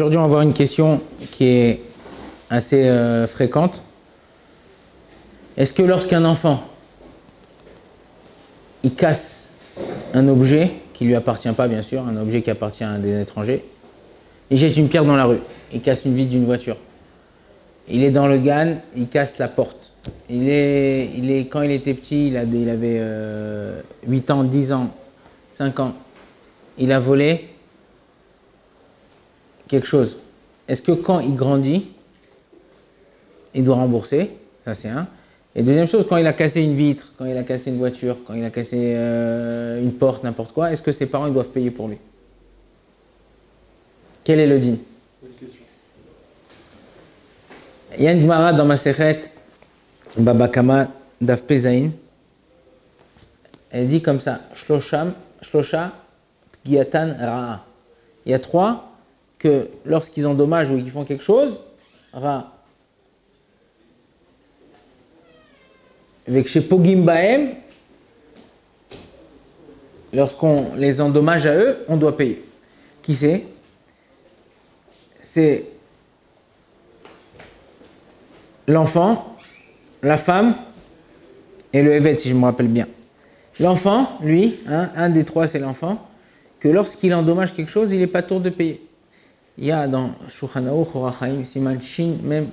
Aujourd'hui, on va voir une question qui est assez fréquente. Est-ce que lorsqu'un enfant il casse un objet qui ne lui appartient pas, bien sûr, un objet qui appartient à des étrangers, il jette une pierre dans la rue, il casse une vitre d'une voiture, il est dans le GAN, il casse la porte, quand il était petit, il avait 8 ans, 10 ans, 5 ans, il a volé quelque chose. Est-ce que quand il grandit, il doit rembourser? Ça, c'est un. Et deuxième chose, quand il a cassé une vitre, quand il a cassé une voiture, quand il a cassé une porte, n'importe quoi, est-ce que ses parents ils doivent payer pour lui? Quel est le din? Bonne question. Il y a une Gemara dans ma Masechet Baba Kama Daf Pezaïn. Elle dit comme ça: Shlosha Pgiatan Ra'a. Il y a 3 que lorsqu'ils endommagent ou qu'ils font quelque chose, Ra. Avec chez Pogim Baem, lorsqu'on les endommage à eux, on doit payer. Qui c'est? C'est l'enfant, la femme et le Evet, si je me rappelle bien. L'enfant, lui, un des 3, c'est l'enfant, que lorsqu'il endommage quelque chose, il n'est pas tour de payer. Il y a dans Shulchan Aruch Orach Chaim, Siman Shin, même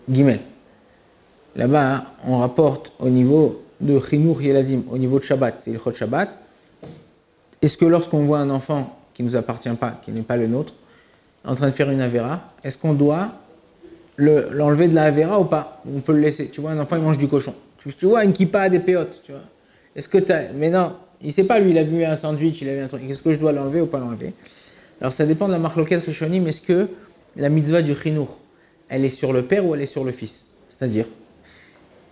Gimel. Là-bas, on rapporte au niveau de Chinuch Yeladim, au niveau de Shabbat, c'est le Chod Shabbat. Est-ce que lorsqu'on voit un enfant qui ne nous appartient pas, qui n'est pas le nôtre, en train de faire une Avera, est-ce qu'on doit l'enlever de la Avera ou pas? On peut le laisser. Tu vois, un enfant, il mange du cochon. Tu vois, une kippa a des péotes, tu vois. Est-ce que tu as... Mais non, il ne sait pas, lui, il a vu un sandwich, il a vu un truc. Est-ce que je dois l'enlever ou pas l'enlever? Alors, ça dépend de la marloquette Rishonim. Est-ce que la mitzvah du Chinuch, elle est sur le père ou elle est sur le fils? C'est-à-dire,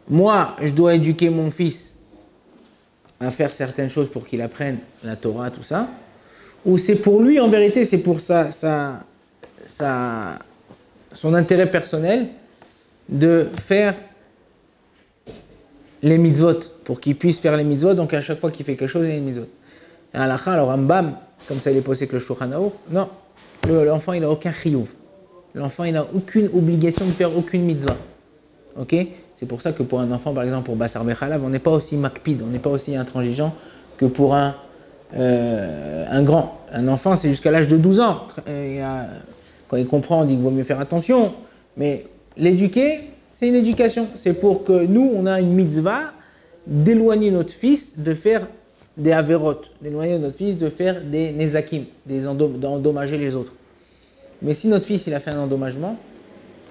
moi, je dois éduquer mon fils à faire certaines choses pour qu'il apprenne la Torah, tout ça, ou c'est pour lui, en vérité, c'est pour son intérêt personnel de faire les mitzvot, pour qu'il puisse faire les mitzvot, donc à chaque fois qu'il fait quelque chose, il y a une mitzvot. Et à l'achal, alors Rambam, comme ça il est posé avec le Shulchan Aruch, non, l'enfant il n'a aucun chiyuv. L'enfant il n'a aucune obligation de faire aucune mitzvah. Ok? C'est pour ça que pour un enfant, par exemple, pour Bassar Bechalav, on n'est pas aussi makpid, on n'est pas aussi intransigeant que pour un grand. Un enfant, c'est jusqu'à l'âge de 12 ans. Quand il comprend, on dit qu'il vaut mieux faire attention. Mais l'éduquer, c'est une éducation. C'est pour que nous, on a une mitzvah d'éloigner notre fils de faire des averot, d'éloigner notre fils de faire des nezakim, d'endommager les autres. Mais si notre fils, il a fait un endommagement,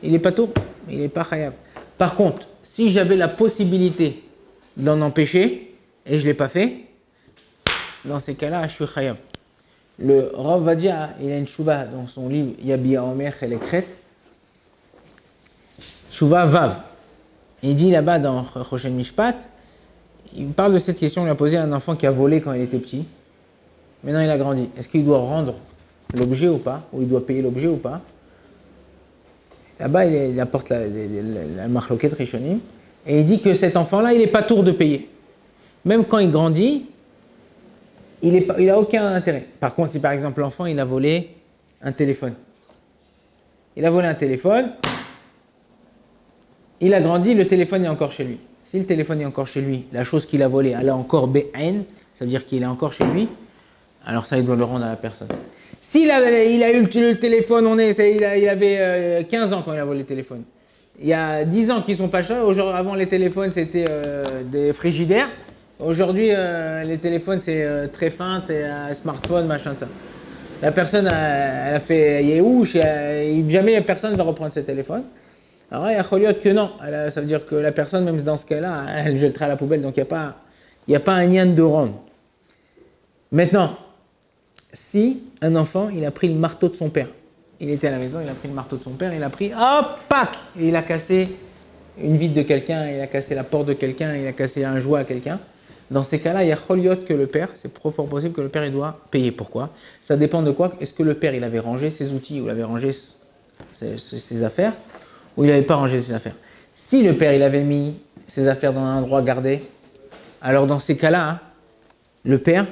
il n'est pas tôt, il n'est pas chayav. Par contre, si j'avais la possibilité de l'en empêcher, et je ne l'ai pas fait, dans ces cas-là, je suis chayav. Le Rav Vadia, il a une chouva dans son livre Yabia Omer et les crêtes. Chouva Vav. Il dit là-bas dans Choshen Mishpat, il parle de cette question, il a posé à un enfant qui a volé quand il était petit. Maintenant il a grandi. Est-ce qu'il doit rendre l'objet ou pas? Ou il doit payer l'objet ou pas? Là-bas, il apporte la marloquette Rishonim et il dit que cet enfant-là, il n'est pas tour de payer. Même quand il grandit, il n'a aucun intérêt. Par contre, si par exemple l'enfant, il a volé un téléphone. Il a volé un téléphone, il a grandi, le téléphone est encore chez lui. Si le téléphone est encore chez lui, la chose qu'il a volée, elle est encore BN, ça veut dire qu'il est encore chez lui, alors ça, il doit le rendre à la personne. S'il a eu le téléphone, il avait 15 ans quand il a volé le téléphone. Il y a 10 ans qu'ils sont pas chers. Avant, les téléphones, c'était des frigidaires. Aujourd'hui, les téléphones, c'est très fin, smartphone, machin, ça. La personne, elle a fait Yehush, jamais personne ne va reprendre ce téléphone. Alors, il y a Choliot que non. Ça veut dire que la personne, même dans ce cas-là, elle jettera à la poubelle. Donc, il n'y a pas un lien de rendre. Maintenant, si un enfant, il a pris le marteau de son père, il était à la maison, il a pris le marteau de son père, il a pris, hop, pac, et il a cassé une vitre de quelqu'un, il a cassé la porte de quelqu'un, il a cassé un jouet à quelqu'un. Dans ces cas-là, il y a choliot que le père, c'est fort possible que le père il doit payer. Pourquoi? Ça dépend de quoi? Est-ce que le père il avait rangé ses outils ou il avait rangé ses affaires ou il n'avait pas rangé ses affaires? Si le père il avait mis ses affaires dans un endroit gardé, alors dans ces cas-là, le père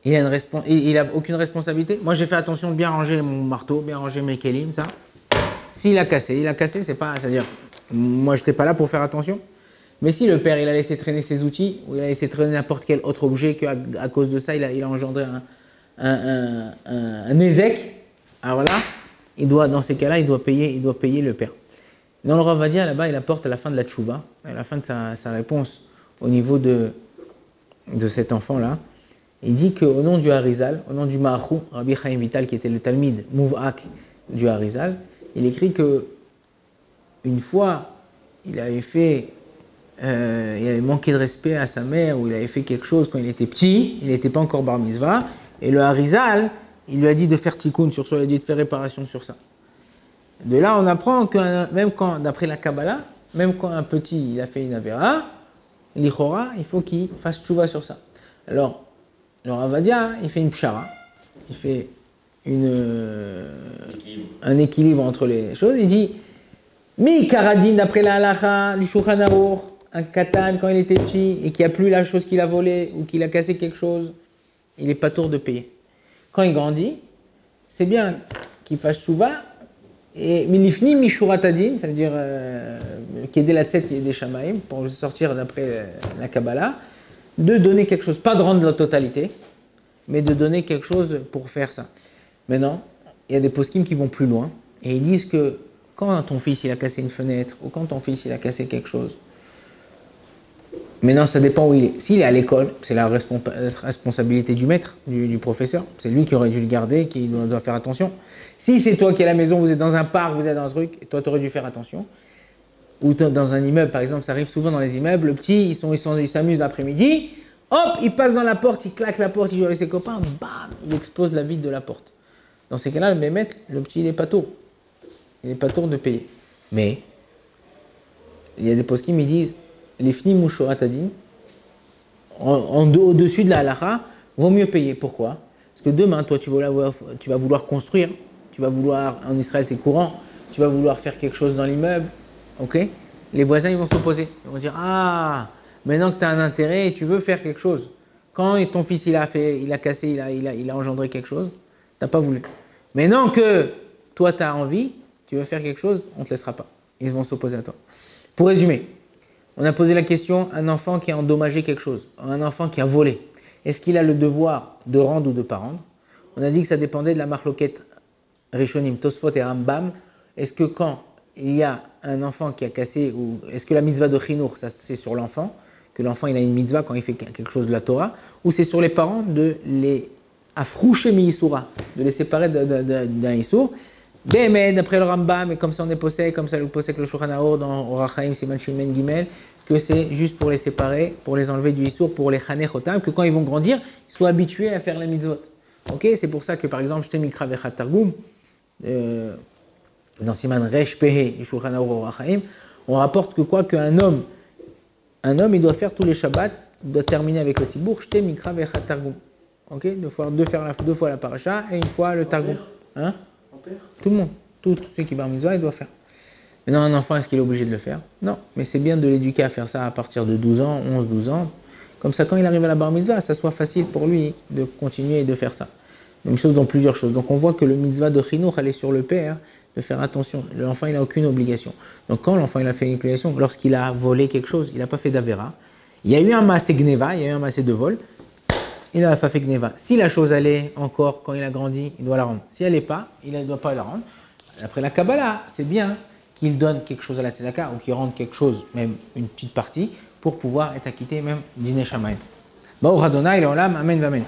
il a aucune responsabilité. Moi, j'ai fait attention de bien ranger mon marteau, bien ranger mes kelim, ça. S'il a cassé, c'est pas, c'est-à-dire, moi, je n'étais pas là pour faire attention. Mais si le père, il a laissé traîner ses outils, ou il a laissé traîner n'importe quel autre objet, qu'à cause de ça, il a engendré un ézec, alors là, dans ces cas-là, il doit payer le père. Dans le Rav Vadia, là-bas, il apporte à la fin de la tchouva, à la fin de sa réponse au niveau de cet enfant-là, il dit qu'au nom du Harizal, au nom du Maharou, Rabbi Chaim Vital, qui était le Talmid Mouv'ak du Harizal, il écrit que une fois, il avait manqué de respect à sa mère, ou il avait fait quelque chose quand il était petit, il n'était pas encore bar mitzvah, et le Harizal, il lui a dit de faire tikkun sur ça, il a dit de faire réparation sur ça. De là, on apprend que même quand, d'après la Kabbalah, même quand un petit il a fait une avéra, l'ichora, il faut qu'il fasse tchouva sur ça. Alors, le Rav Vadia, il fait une pshara, il fait un équilibre entre les choses. Il dit, mi karadine d'après la halacha du Shulchan Aruch, un katan quand il était petit et qui a plus la chose qu'il a volée ou qu'il a cassé quelque chose, il n'est pas tour de payer. Quand il grandit, c'est bien qu'il fasse tchouva. Et milifni mishuratadin, ça veut dire qui est des latset, qui est des shamaim, pour sortir d'après la Kabbalah, de donner quelque chose, pas de rendre la totalité, mais de donner quelque chose pour faire ça. Maintenant, il y a des poskim qui vont plus loin et ils disent que quand ton fils il a cassé une fenêtre ou quand ton fils il a cassé quelque chose, maintenant ça dépend où il est. S'il est à l'école, c'est la responsabilité du maître, du professeur, c'est lui qui aurait dû le garder, qui doit faire attention. Si c'est toi qui es à la maison, vous êtes dans un parc, vous êtes dans un truc, et toi tu aurais dû faire attention. Ou dans un immeuble, par exemple, ça arrive souvent dans les immeubles, le petit, ils s'amusent l'après-midi, hop, il passe dans la porte, il claque la porte, il joue avec ses copains, bam, il expose la vitre de la porte. Dans ces cas-là, le petit, il n'est pas tour. Il n'est pas tour de payer. Mais, il y a des postes qui me disent, les fni mouchoratadin, au-dessus de la halakha, vaut mieux payer. Pourquoi? Parce que demain, toi, tu vas vouloir construire, tu vas vouloir, en Israël c'est courant, tu vas vouloir faire quelque chose dans l'immeuble, ok? Les voisins, ils vont s'opposer. Ils vont dire, ah, maintenant que tu as un intérêt, tu veux faire quelque chose. Quand ton fils, il a cassé, il a engendré quelque chose, tu n'as pas voulu. Maintenant que toi, tu as envie, tu veux faire quelque chose, on ne te laissera pas. Ils vont s'opposer à toi. Pour résumer, on a posé la question, un enfant qui a endommagé quelque chose, un enfant qui a volé, est-ce qu'il a le devoir de rendre ou de ne pas rendre? On a dit que ça dépendait de la marloquette Rishonim, Tosfot et Rambam. Est-ce que quand il y a un enfant qui a cassé, ou est-ce que la mitzvah de Chinour, ça c'est sur l'enfant, que l'enfant il a une mitzvah quand il fait quelque chose de la Torah, ou c'est sur les parents de les afroucher mi-issoura, de les séparer d'un issour? Bémed, d'après le Rambam, et comme ça on est possède, comme ça le possède le Shulchan Aruch dans Orachaim, Siman Shimen Gimel, que c'est juste pour les séparer, pour les enlever du issour, pour les chaner chotam, que quand ils vont grandir, ils soient habitués à faire la mitzvot. Ok, c'est pour ça que par exemple, Shte Mikra Vechat Targum, dans Siman Resh Pehe du Shulchan Aruch Orachaim, on rapporte que quoi qu'un homme, il doit faire tous les Shabbats, il doit terminer avec le Tzibour, Shte Mikra Vechat Targum. Ok, faire deux fois la paracha et une fois le Targum. Hein? Tout le monde, tous ceux qui bar mitzvah, ils doivent faire. Maintenant, un enfant, est-ce qu'il est obligé de le faire? Non, mais c'est bien de l'éduquer à faire ça à partir de 12 ans, 11, 12 ans. Comme ça, quand il arrive à la bar mitzvah, ça soit facile pour lui de continuer et de faire ça. Même chose dans plusieurs choses. Donc, on voit que le mitzvah de Chinour, elle est sur le père, de faire attention. L'enfant, il n'a aucune obligation. Donc, quand l'enfant, il a fait une obligation, lorsqu'il a volé quelque chose, il n'a pas fait d'avera, il y a eu un massé gneva, il y a eu un massé de vol, il n'a pas fait gneva. Si la chose, elle est encore, quand il a grandi, il doit la rendre. Si elle n'est pas, il ne doit pas la rendre. Après la Kabbalah, c'est bien qu'il donne quelque chose à la tzedaka ou qu'il rende quelque chose, même une petite partie, pour pouvoir être acquitté même d'Inei Shamayim. Baruch Adonai, Leolam, Amen, Amen.